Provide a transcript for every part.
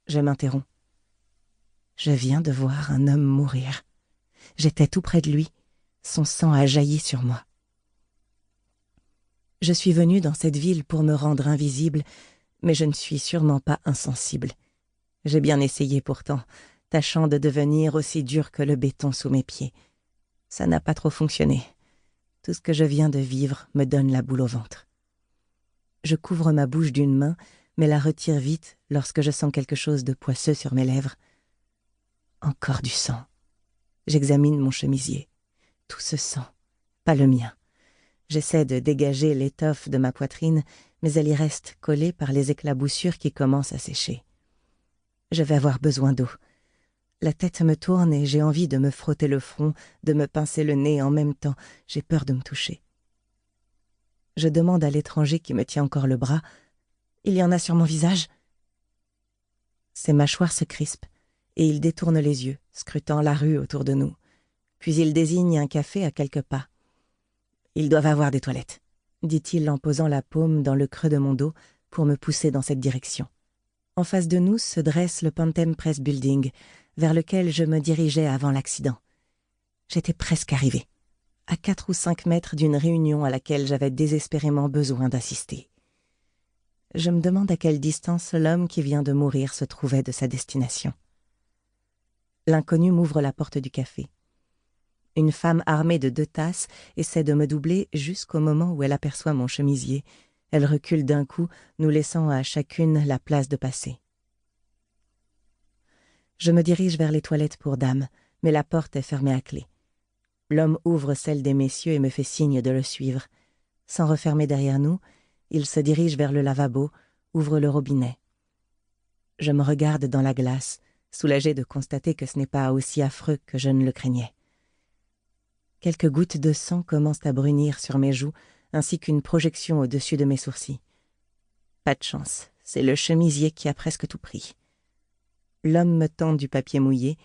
Je m'interromps. Je viens de voir un homme mourir. J'étais tout près de lui. Son sang a jailli sur moi. Je suis venue dans cette ville pour me rendre invisible, mais je ne suis sûrement pas insensible. J'ai bien essayé pourtant, tâchant de devenir aussi dur que le béton sous mes pieds. Ça n'a pas trop fonctionné. Tout ce que je viens de vivre me donne la boule au ventre. Je couvre ma bouche d'une main, mais la retire vite lorsque je sens quelque chose de poisseux sur mes lèvres. Encore du sang. J'examine mon chemisier. Tout ce sang, pas le mien. J'essaie de dégager l'étoffe de ma poitrine, mais elle y reste collée par les éclaboussures qui commencent à sécher. Je vais avoir besoin d'eau. La tête me tourne et j'ai envie de me frotter le front, de me pincer le nez en même temps. J'ai peur de me toucher. Je demande à l'étranger qui me tient encore le bras. « Il y en a sur mon visage ?» Ses mâchoires se crispent et il détourne les yeux, scrutant la rue autour de nous. Puis il désigne un café à quelques pas. « Ils doivent avoir des toilettes », dit-il en posant la paume dans le creux de mon dos pour me pousser dans cette direction. En face de nous se dresse le Pantem Press Building, vers lequel je me dirigeais avant l'accident. J'étais presque arrivée, à 4 ou 5 mètres d'une réunion à laquelle j'avais désespérément besoin d'assister. Je me demande à quelle distance l'homme qui vient de mourir se trouvait de sa destination. L'inconnu m'ouvre la porte du café. Une femme armée de 2 tasses essaie de me doubler jusqu'au moment où elle aperçoit mon chemisier. Elle recule d'un coup, nous laissant à chacune la place de passer. Je me dirige vers les toilettes pour dames, mais la porte est fermée à clé. L'homme ouvre celle des messieurs et me fait signe de le suivre. Sans refermer derrière nous, il se dirige vers le lavabo, ouvre le robinet. Je me regarde dans la glace, soulagée de constater que ce n'est pas aussi affreux que je ne le craignais. Quelques gouttes de sang commencent à brunir sur mes joues, ainsi qu'une projection au-dessus de mes sourcils. Pas de chance, c'est le chemisier qui a presque tout pris. L'homme me tend du papier mouillé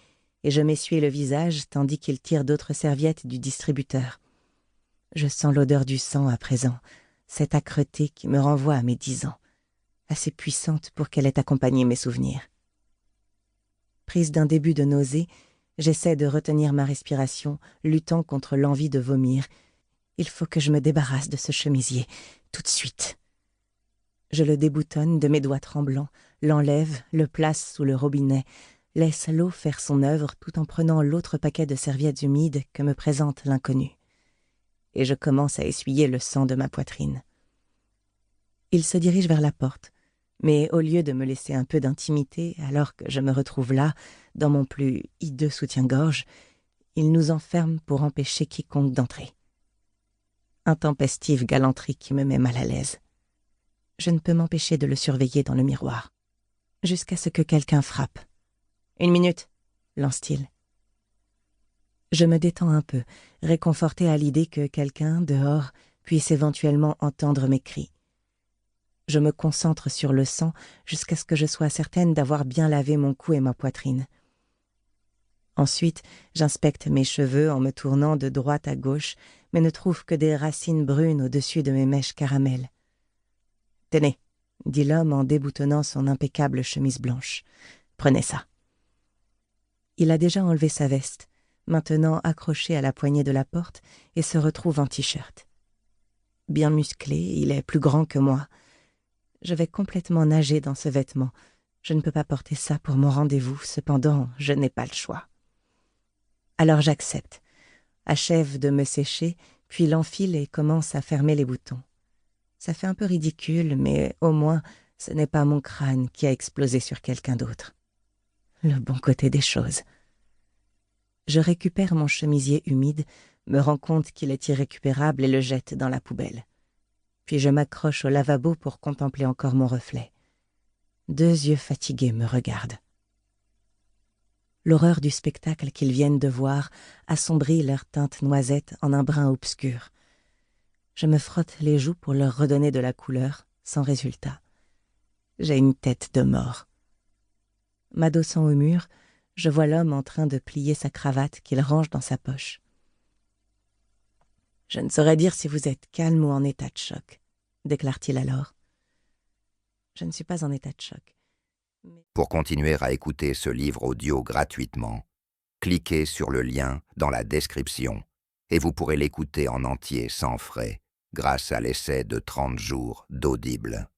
et je m'essuie le visage tandis qu'il tire d'autres serviettes du distributeur. Je sens l'odeur du sang à présent, cette âcreté qui me renvoie à mes 10 ans, assez puissante pour qu'elle ait accompagné mes souvenirs. Prise d'un début de nausée, j'essaie de retenir ma respiration, luttant contre l'envie de vomir. Il faut que je me débarrasse de ce chemisier, tout de suite. Je le déboutonne de mes doigts tremblants, l'enlève, le place sous le robinet, laisse l'eau faire son œuvre tout en prenant l'autre paquet de serviettes humides que me présente l'inconnu. Et je commence à essuyer le sang de ma poitrine. Il se dirige vers la porte, mais au lieu de me laisser un peu d'intimité alors que je me retrouve là, dans mon plus hideux soutien-gorge, il nous enferme pour empêcher quiconque d'entrer. Intempestive galanterie qui me met mal à l'aise. Je ne peux m'empêcher de le surveiller dans le miroir, jusqu'à ce que quelqu'un frappe. « 1 minute !» lance-t-il. Je me détends un peu, réconfortée à l'idée que quelqu'un, dehors, puisse éventuellement entendre mes cris. Je me concentre sur le sang jusqu'à ce que je sois certaine d'avoir bien lavé mon cou et ma poitrine. Ensuite, j'inspecte mes cheveux en me tournant de droite à gauche, mais ne trouve que des racines brunes au-dessus de mes mèches caramel. « Tenez !» dit l'homme en déboutonnant son impeccable chemise blanche. « Prenez ça. » Il a déjà enlevé sa veste, maintenant accroché à la poignée de la porte, et se retrouve en t-shirt. Bien musclé, il est plus grand que moi. Je vais complètement nager dans ce vêtement. Je ne peux pas porter ça pour mon rendez-vous, cependant, je n'ai pas le choix. Alors j'accepte, achève de me sécher, puis l'enfile et commence à fermer les boutons. Ça fait un peu ridicule, mais au moins, ce n'est pas mon crâne qui a explosé sur quelqu'un d'autre. Le bon côté des choses. Je récupère mon chemisier humide, me rends compte qu'il est irrécupérable et le jette dans la poubelle. Puis je m'accroche au lavabo pour contempler encore mon reflet. 2 yeux fatigués me regardent. L'horreur du spectacle qu'ils viennent de voir assombrit leur teinte noisette en un brun obscur. Je me frotte les joues pour leur redonner de la couleur, sans résultat. J'ai une tête de mort. M'adossant au mur, je vois l'homme en train de plier sa cravate qu'il range dans sa poche. « Je ne saurais dire si vous êtes calme ou en état de choc », déclare-t-il alors. Je ne suis pas en état de choc. Pour continuer à écouter ce livre audio gratuitement, cliquez sur le lien dans la description et vous pourrez l'écouter en entier sans frais grâce à l'essai de 30 jours d'Audible.